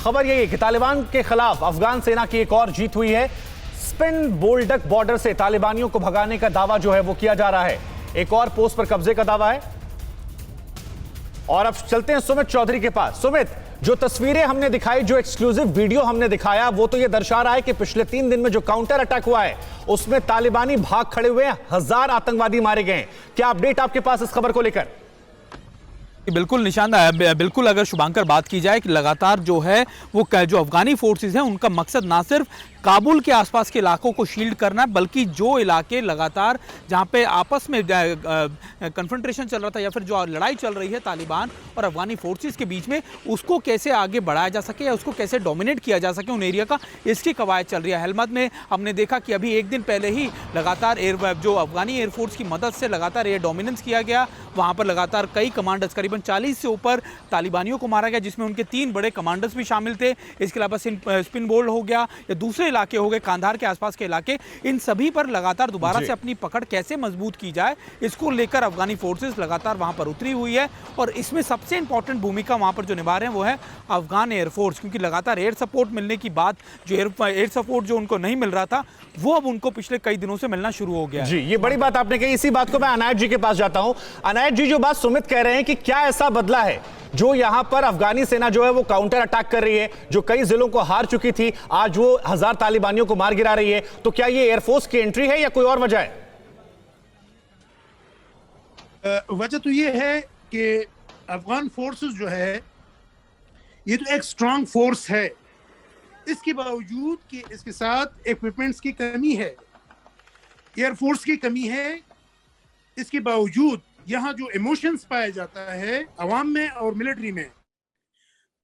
खबर यही है कि तालिबान के खिलाफ अफगान सेना की एक और जीत हुई है। स्पिन बोल्डक बॉर्डर से तालिबानियों को भगाने का दावा जो है वो किया जा रहा है। एक और पोस्ट पर कब्जे का दावा है। और अब चलते हैं सुमित चौधरी के पास। सुमित, जो तस्वीरें हमने दिखाई, जो एक्सक्लूसिव वीडियो हमने दिखाया, वो तो ये दर्शा रहा है कि पिछले 3 दिन में जो काउंटर अटैक हुआ है उसमें तालिबानी भाग खड़े हुए हैं, 1000 आतंकवादी मारे गए हैं। क्या अपडेट आपके पास इस खबर को लेकर? बिल्कुल निशान, बिल्कुल अगर शुभांकर बात की जाए कि लगातार जो है वो जो अफगानी फोर्सेस हैं उनका मकसद ना सिर्फ काबुल के आसपास के इलाकों को शील्ड करना, बल्कि जो इलाके लगातार जहां पे आपस में कन्फ्रंटेशन चल रहा था या फिर जो लड़ाई चल रही है तालिबान और अफगानी फोर्सेस के बीच में, उसको कैसे आगे बढ़ाया जा सके या उसको कैसे डोमिनेट किया जा सके उन एरिया का, इसकी कवायद चल रही है। हेलमंद में हमने देखा कि अभी एक दिन पहले ही लगातार जो अफगानी एयरफोर्स की मदद से लगातार एयर डोमिनेंस किया गया। वहाँ पर लगातार कई कमांडर्स, करीबन 40 से ऊपर तालिबानियों को मारा गया, जिसमें उनके 3 बड़े कमांडर्स भी शामिल थे। इसके अलावा स्पिन बोल्ड हो गया या दूसरे इलाके हो गए, कांधार के आसपास के इलाके, इन सभी पर लगातार दोबारा से अपनी पकड़ कैसे मजबूत की जाए, इसको लेकर अफगानी फोर्सेस लगातार वहां पर उतरी हुई है। और इसमें सबसे इंपॉर्टेंट भूमिका वहां पर जो निभा रहे हैं वो है अफगान एयरफोर्स, क्योंकि लगातार एयर सपोर्ट मिलने की बात, जो एयर सपोर्ट जो उनको नहीं मिल रहा था वो अब उनको पिछले कई दिनों से मिलना शुरू हो गया है। जी, ये बड़ी बात आपने कही। इसी बात को मैं अनायत जी के पास जाता हूं। अनायत जी, जो बात सुमित कह रहे हैं कि क्या ऐसा बदला है जो यहां पर अफगानी सेना जो है वो काउंटर अटैक कर रही है, जो कई जिलों को हार चुकी थी, आज वो 1000 तालिबानियों को मार गिरा रही है, तो क्या ये एयरफोर्स की एंट्री है या कोई और वजह है? वजह तो ये है कि अफगान फोर्सेस जो है ये तो एक स्ट्रांग फोर्स है, इसके बावजूद कि इसके साथ इक्विपमेंट्स की कमी है, एयरफोर्स की कमी है, इसके बावजूद यहाँ जो इमोशंस पाया जाता है अवाम में और मिलिट्री में,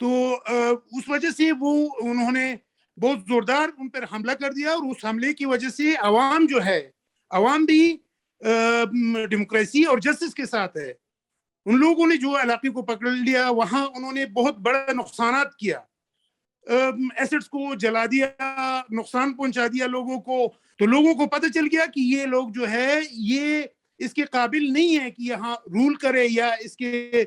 तो उस वजह से वो उन्होंने बहुत जोरदार उन पर हमला कर दिया। और उस हमले की वजह से अवाम जो है, अवाम भी डेमोक्रेसी और जस्टिस के साथ है। उन लोगों ने जो इलाके को पकड़ लिया, वहाँ उन्होंने बहुत बड़ा नुकसानात किया, एसेट्स को जला दिया, नुकसान पहुंचा दिया लोगों को। तो लोगों को पता चल गया कि ये लोग जो है ये इसके काबिल नहीं है कि यहाँ रूल करे या इसके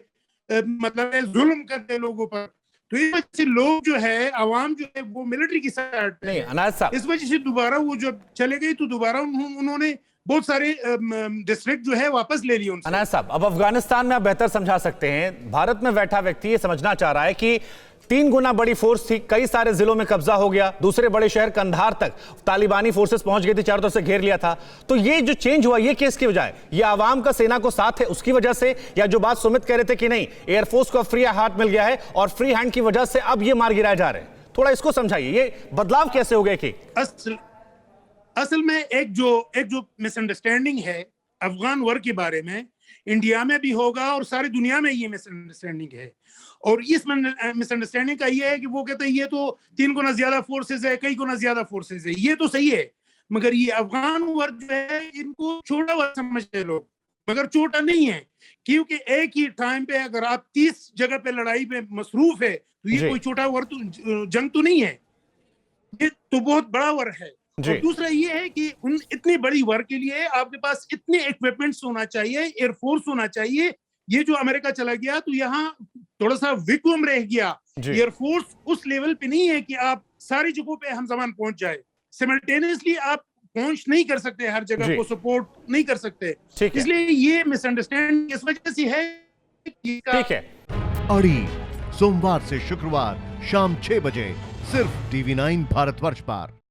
मतलब जुल्म करते लोगों पर। तो इस वजह से लोग जो है, अवाम जो है वो मिलिट्री की साइड नहीं अनायत साहब, इस वजह से दोबारा वो जब चले गए तो दोबारा उन्होंने बहुत सारे डिस्ट्रिक्ट जो है वापस ले लिए उनसे। अनायत साहब, अब अफगानिस्तान में आप बेहतर समझा सकते हैं। भारत में बैठा व्यक्ति ये समझना चाह रहा है कि 3 गुना बड़ी फोर्स थी, कई सारे जिलों में कब्जा हो गया, दूसरे बड़े शहर कंधार तक तालिबानी फोर्सेस पहुंच गई थी, चारों तरफ से घेर लिया था। तो ये जो चेंज हुआ, ये किसकी वजह है? ये आवाम का सेना को साथ है उसकी वजह से, या जो बात सुमित कह रहे थे कि नहीं एयरफोर्स को फ्री हाथ मिल गया है और फ्री हैंड की वजह से अब ये मार गिराए जा रहे हैं? थोड़ा इसको समझाइए, ये बदलाव कैसे हो गए? कि असल में एक जो मिसअंडरस्टैंडिंग है अफगान वॉर के बारे में, इंडिया में भी होगा और सारी दुनिया में ये मिसअंडरस्टैंडिंग है। और इस मिसअंडरस्टैंडिंग का ये है कि वो कहते हैं ये तो 3 गुना ज्यादा फोर्सेस है, कई गुना ज्यादा फोर्सेस है। ये तो सही है, मगर ये अफगान वॉर जो है इनको छोटा वॉर समझते हैं लोग, मगर छोटा नहीं है। क्योंकि एक ही टाइम पे अगर आप 30 जगह पे लड़ाई पे मसरूफ है तो ये कोई छोटा वॉर तो जंग तो नहीं है, ये तो बहुत बड़ा वॉर है। और दूसरा ये है कि उन इतनी बड़ी वॉर के लिए आपके पास इतने इक्विपमेंट्स होना चाहिए, एयरफोर्स होना चाहिए। ये जो अमेरिका चला गया तो यहाँ थोड़ा सा वैक्यूम रह गया। एयरफोर्स उस लेवल पे नहीं है कि आप सारी जगहों पे हम जमान पहुंच जाए, सिमल्टेनियसली आप पहुंच नहीं कर सकते, हर जगह को सपोर्ट नहीं कर सकते। इसलिए ये मिसअंडरस्टैंडिंग इस वजह से है। ठीक है। अड़ी सोमवार से शुक्रवार शाम 6 बजे सिर्फ TV9 भारतवर्ष पर।